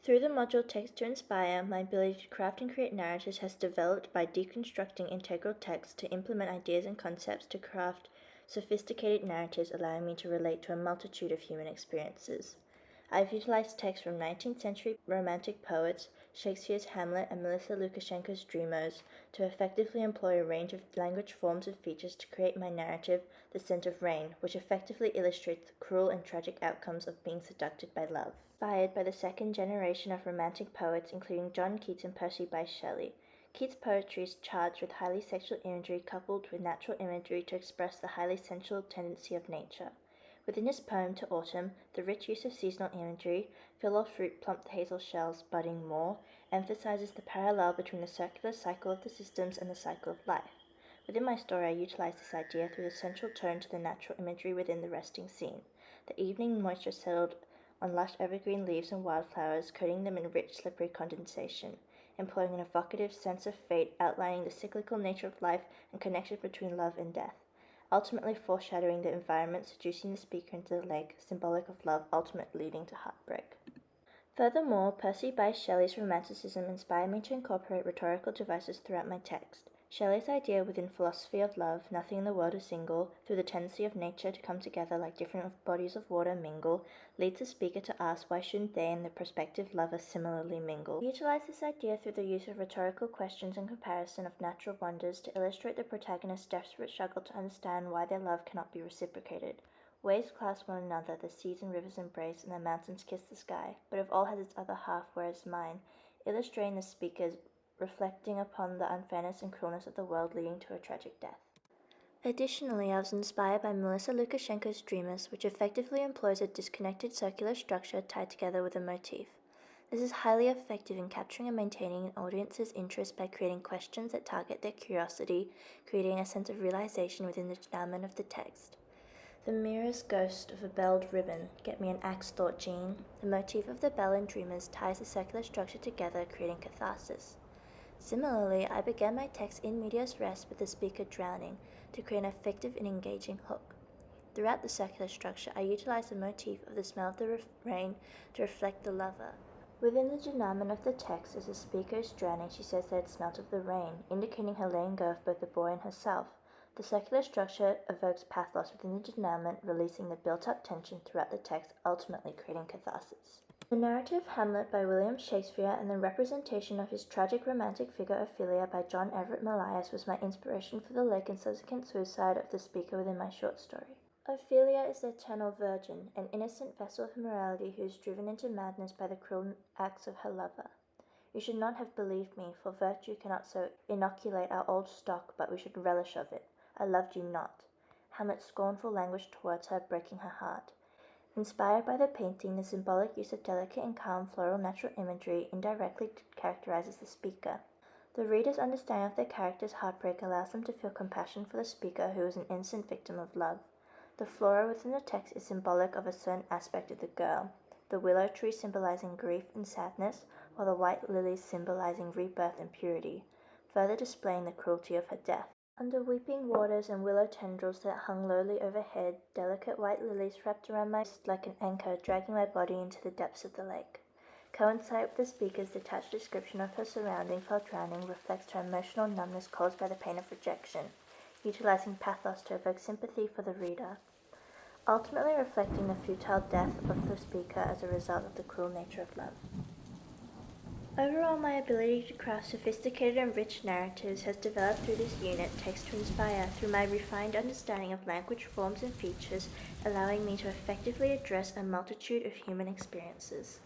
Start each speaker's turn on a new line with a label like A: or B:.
A: Through the module Text to Inspire, my ability to craft and create narratives has developed by deconstructing integral text to implement ideas and concepts to craft sophisticated narratives, allowing me to relate to a multitude of human experiences. I've utilized text from 19th century Romantic poets, Shakespeare's Hamlet, and Melissa Lukashenko's Dreamers to effectively employ a range of language forms and features to create my narrative, The Scent of Rain, which effectively illustrates the cruel and tragic outcomes of being seduced by love. Inspired by the second generation of Romantic poets, including John Keats and Percy Bysshe Shelley. Keats' poetry is charged with highly sexual imagery coupled with natural imagery to express the highly sensual tendency of nature. Within his poem To Autumn, the rich use of seasonal imagery, fill of fruit plump hazel shells budding more, emphasizes the parallel between the circular cycle of the systems and the cycle of life. Within my story, I utilize this idea through the central tone to the natural imagery within the resting scene. The evening moisture settled on lush evergreen leaves and wildflowers, coating them in rich, slippery condensation, employing an evocative sense of fate, outlining the cyclical nature of life and connection between love and death, ultimately foreshadowing the environment, seducing the speaker into the lake, symbolic of love, ultimately leading to heartbreak. Furthermore, Percy Bysshe Shelley's romanticism inspired me to incorporate rhetorical devices throughout my text. Shelley's idea within philosophy of love, nothing in the world is single, through the tendency of nature to come together like different bodies of water mingle, leads the speaker to ask why shouldn't they and the prospective lover similarly mingle. I utilize this idea through the use of rhetorical questions and comparison of natural wonders to illustrate the protagonist's desperate struggle to understand why their love cannot be reciprocated. Waves clasp one another, the seas and rivers embrace, and the mountains kiss the sky, but if all has its other half, whereas mine, illustrating the speaker's reflecting upon the unfairness and cruelness of the world leading to a tragic death. Additionally, I was inspired by Melissa Lukashenko's Dreamers, which effectively employs a disconnected circular structure tied together with a motif. This is highly effective in capturing and maintaining an audience's interest by creating questions that target their curiosity, creating a sense of realization within the denouement of the text. The merest ghost of a belled ribbon, get me an axe, thought Jean. The motif of the bell in Dreamers ties the circular structure together, creating catharsis. Similarly, I began my text in medias res with the speaker drowning to create an effective and engaging hook. Throughout the circular structure, I utilized the motif of the smell of the rain to reflect the lover. Within the denouement of the text, as the speaker is drowning, she says that it smelt of the rain, indicating her letting go of both the boy and herself. The circular structure evokes pathos within the denouement, releasing the built-up tension throughout the text, ultimately creating catharsis. The narrative Hamlet by William Shakespeare and the representation of his tragic romantic figure Ophelia by John Everett Mallias was my inspiration for the lake and subsequent suicide of the speaker within my short story. Ophelia is the eternal virgin, an innocent vessel of morality who is driven into madness by the cruel acts of her lover. You should not have believed me, for virtue cannot so inoculate our old stock, but we should relish of it. I loved you not. Hamlet's scornful language towards her, breaking her heart. Inspired by the painting, the symbolic use of delicate and calm floral natural imagery indirectly characterizes the speaker. The reader's understanding of the character's heartbreak allows them to feel compassion for the speaker, who is an innocent victim of love. The flora within the text is symbolic of a certain aspect of the girl, the willow tree symbolizing grief and sadness, while the white lilies symbolizing rebirth and purity, further displaying the cruelty of her death. Under weeping waters and willow tendrils that hung lowly overhead, delicate white lilies wrapped around my wrist like an anchor, dragging my body into the depths of the lake. Coincide with the speaker's detached description of her surroundings while drowning reflects her emotional numbness caused by the pain of rejection, utilizing pathos to evoke sympathy for the reader, ultimately reflecting the futile death of the speaker as a result of the cruel nature of love. Overall, my ability to craft sophisticated and rich narratives has developed through this unit, Text to Inspire, through my refined understanding of language forms and features, allowing me to effectively address a multitude of human experiences.